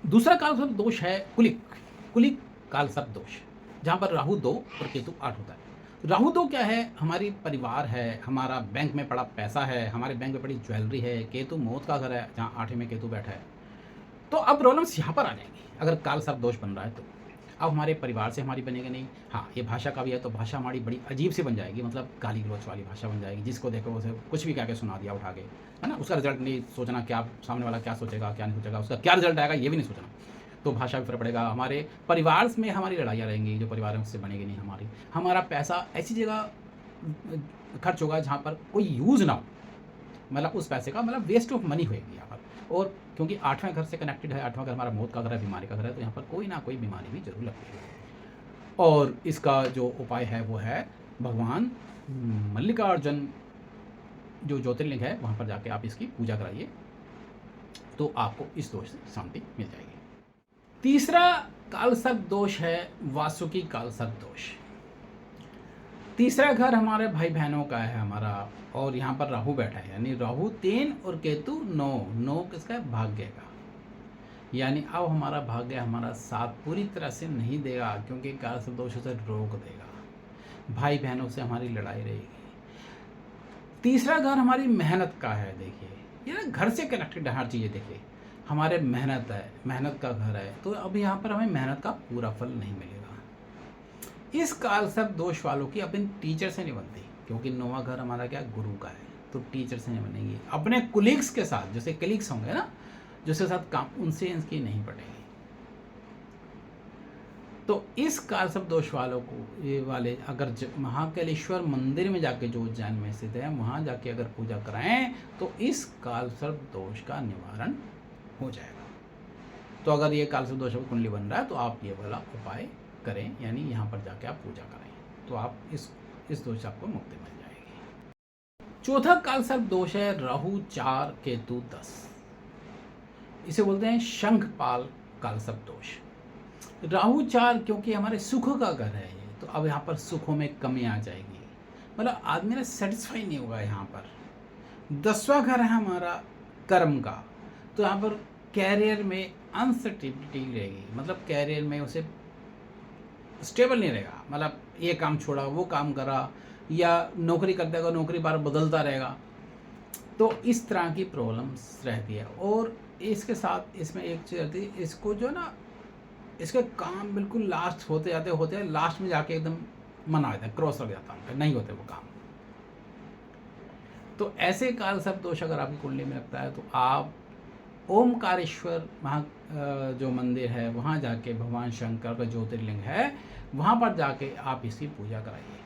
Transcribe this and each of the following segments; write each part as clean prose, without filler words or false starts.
दूसरा कालसर्प दोष है कुलिक। कुलिक कालसर्प दोष, जहाँ पर राहु 2 और केतु 8 होता है। राहु 2 क्या है? हमारी परिवार है, हमारा बैंक में पड़ा पैसा है, हमारे बैंक में पड़ी ज्वेलरी है। केतु मौत का घर है, जहाँ 8वें में केतु बैठा है। तो अब प्रॉब्लम्स यहाँ पर आ जाएंगी अगर कालसर्प दोष बन रहा है तो। अब हमारे परिवार से हमारी बनेगी नहीं। हाँ, ये भाषा का भी है, तो भाषा हमारी बड़ी अजीब सी बन जाएगी, मतलब गाली गलौच वाली भाषा बन जाएगी। जिसको देखो उसे कुछ भी कह के सुना दिया उठा के, है ना। उसका रिजल्ट नहीं सोचना, क्या सामने वाला क्या सोचेगा क्या नहीं सोचेगा, उसका क्या रिजल्ट आएगा ये भी नहीं सोचना। तो भाषा भी फर्क पड़ेगा। हमारे परिवार में हमारी लड़ाइयाँ रहेंगी, जो परिवार है उससे बनेगी नहीं हमारी। हमारा पैसा ऐसी जगह खर्च होगा जहाँ पर कोई यूज़ ना हो, मतलब उस पैसे का मतलब वेस्ट ऑफ मनी होएगी यहाँ पर। और क्योंकि 8वें घर से कनेक्टेड है, 8वां घर हमारा मौत का घर है, बीमारी का घर है, तो यहाँ पर कोई ना कोई बीमारी भी जरूर लगती है। और इसका जो उपाय है वो है भगवान मल्लिकार्जुन जो ज्योतिर्लिंग है वहाँ पर जाके आप इसकी पूजा कराइए, तो आपको इस दोष से शांति मिल जाएगी। तीसरा कालसर्प दोष है वासुकी कालसर्प दोष। तीसरा घर हमारे भाई बहनों का है हमारा, और यहाँ पर राहु बैठा है, यानी राहु 3 और केतु 9। 9 किसका है? भाग्य का। यानी अब हमारा भाग्य हमारा साथ पूरी तरह से नहीं देगा, क्योंकि कालसर्प दोष उसे रोक देगा। भाई बहनों से हमारी लड़ाई रहेगी। तीसरा घर हमारी मेहनत का है। देखिए, ये ना घर से कनेक्टेड हर चीज़ें। देखिए, हमारे मेहनत है, मेहनत का घर है, तो अब यहाँ पर हमें मेहनत का पूरा फल नहीं मिलेगा। इस कालसर्प दोष वालों की अपने टीचर से नहीं बनती, क्योंकि 9वां घर हमारा क्या? गुरु का है, तो टीचर से नहीं बनेगी। अपने कुलीग्स के साथ, जैसे कलीग्स होंगे ना, जिसके साथ काम, उनसे इनकी नहीं पड़ेगी। तो इस कालसर्प दोष वालों को, ये वाले अगर महाकालेश्वर मंदिर में जाके, जो उज्जैन में स्थित है, वहाँ जाके अगर पूजा कराएं तो इस कालसर्प दोष का निवारण हो जाएगा। तो अगर ये कालसर्प दोष की कुंडली बन रहा है तो आप ये वाला उपाय करें, यानी यहाँ पर जाके आप पूजा करें, तो आप इस दोष से आपको मुक्ति मिल जाएगी। चौथा कालसर्प दोष है राहु 4 केतु 10। इसे बोलते हैं शंखपाल कालसर्प दोष। राहु 4 क्योंकि हमारे सुखों का घर है ये, तो अब यहाँ पर सुखों में कमी आ जाएगी, मतलब आदमी ना सेटिस्फाई नहीं होगा यहाँ पर। 10वां घर है हमारा कर्म का, तो यहाँ पर कैरियर में अनसर्टिनिटी रहेगी, मतलब कैरियर में उसे स्टेबल नहीं रहेगा, मतलब ये काम छोड़ा वो काम करा, या नौकरी करते हुए नौकरी बार बदलता रहेगा, तो इस तरह की प्रॉब्लम्स रहती है। और इसके साथ इसमें एक चीज़ रहती है, इसको जो ना, इसके काम बिल्कुल लास्ट होते हैं लास्ट में जाके एकदम मन आ जाता है, क्रॉस लग जाता है, नहीं होते वो काम। तो ऐसे कालसर्प दोष अगर आपकी कुंडली में लगता है तो आप ओमकारेश्वर वहाँ जो मंदिर है वहाँ जाके, भगवान शंकर का ज्योतिर्लिंग है, वहाँ पर जाके आप इसकी पूजा कराइए,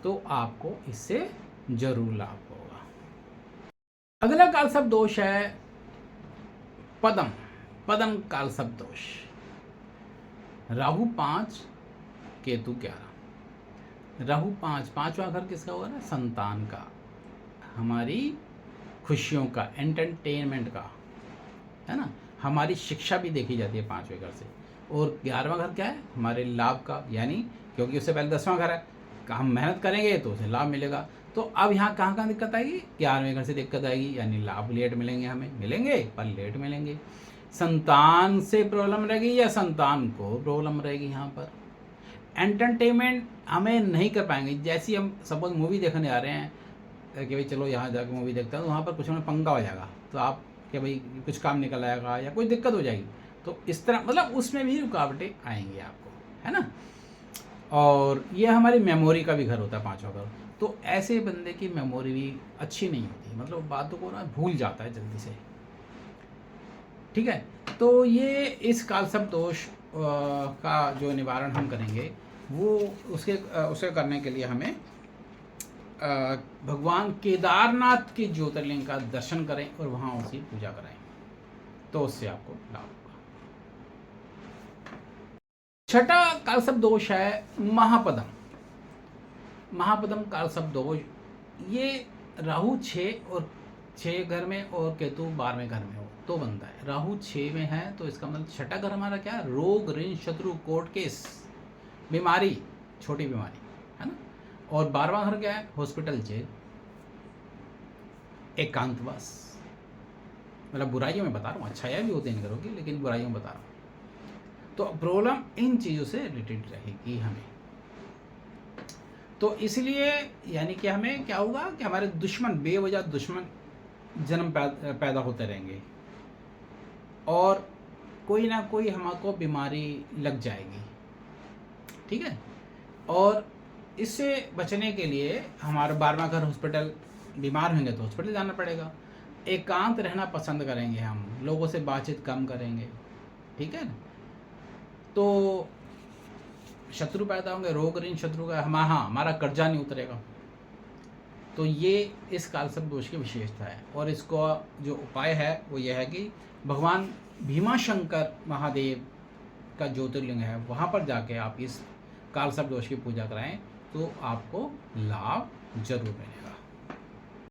तो आपको इससे जरूर लाभ होगा। अगला कालसर्प दोष है पदम। पदम कालसर्प दोष। राहु 5 केतु 11। राहु 5, 5वां घर किसका होगा ना? संतान का, हमारी खुशियों का, एंटरटेनमेंट का, है ना। हमारी शिक्षा भी देखी जाती है 5वें घर से। और 11वां घर क्या है? हमारे लाभ का, यानी क्योंकि उससे पहले 10वां घर है, हम मेहनत करेंगे तो उसे लाभ मिलेगा। तो अब यहाँ कहाँ कहाँ दिक्कत आएगी? 11वें घर से दिक्कत आएगी, यानी लाभ लेट मिलेंगे, हमें मिलेंगे पर लेट मिलेंगे। संतान से प्रॉब्लम रहेगी या संतान को प्रॉब्लम रहेगी। यहाँ पर एंटरटेनमेंट हमें नहीं कर पाएंगे। जैसे हम सपोज मूवी देखने आ रहे हैं कि भाई चलो यहाँ जाकर मूवी देखते हैं, तो वहाँ पर कुछ हमें पंगा हो जाएगा, तो आप कि भाई कुछ काम निकल आएगा या कोई दिक्कत हो जाएगी, तो इस तरह मतलब उसमें भी रुकावटें आएंगी आपको, है ना। और ये हमारी मेमोरी का भी घर होता है 5वां घर, तो ऐसे बंदे की मेमोरी भी अच्छी नहीं होती, मतलब बातों को ना भूल जाता है जल्दी से, ठीक है। तो ये इस कालसर्प दोष का जो निवारण हम करेंगे वो उसे करने के लिए हमें भगवान केदारनाथ के ज्योतिर्लिंग का दर्शन करें और वहाँ उसकी पूजा कराएं, तो उससे आपको लाभ होगा। छठा कालसर्प दोष है महापदम। महापदम कालसर्प दोष, ये राहु 6 और 6 घर में और केतु 12वें घर में हो तो बनता है। राहु 6 में है तो इसका मतलब छठा घर हमारा क्या? रोग, ऋण, शत्रु, कोर्ट केस, बीमारी, छोटी बीमारी, है ना। और 12वां घर क्या है? हॉस्पिटल, जेल, एकांतवास, मतलब बुराइयों में बता रहा हूँ, अच्छाइयाँ भी होती नहीं करोगी, लेकिन बुराइयों में बता रहा हूँ। तो प्रॉब्लम इन चीज़ों से रिलेटेड रहेगी हमें। तो इसलिए यानी कि हमें क्या होगा कि हमारे दुश्मन, बेवजह दुश्मन जन्म पैदा होते रहेंगे और कोई ना कोई हमको बीमारी लग जाएगी, ठीक है। और इससे बचने के लिए हमारा बार-बार अगर हॉस्पिटल बीमार होंगे तो हॉस्पिटल जाना पड़ेगा। एकांत रहना पसंद करेंगे हम, लोगों से बातचीत कम करेंगे, ठीक है ना। तो शत्रु पैदा होंगे, रोग ऋण शत्रु का हमारा कर्जा नहीं उतरेगा। तो ये इस कालसर्प दोष की विशेषता है। और इसको जो उपाय है वो यह है कि भगवान भीमाशंकर महादेव का ज्योतिर्लिंग है, वहाँ पर जाके आप इस कालसर्प दोष की पूजा कराएं तो आपको लाभ जरूर मिलेगा।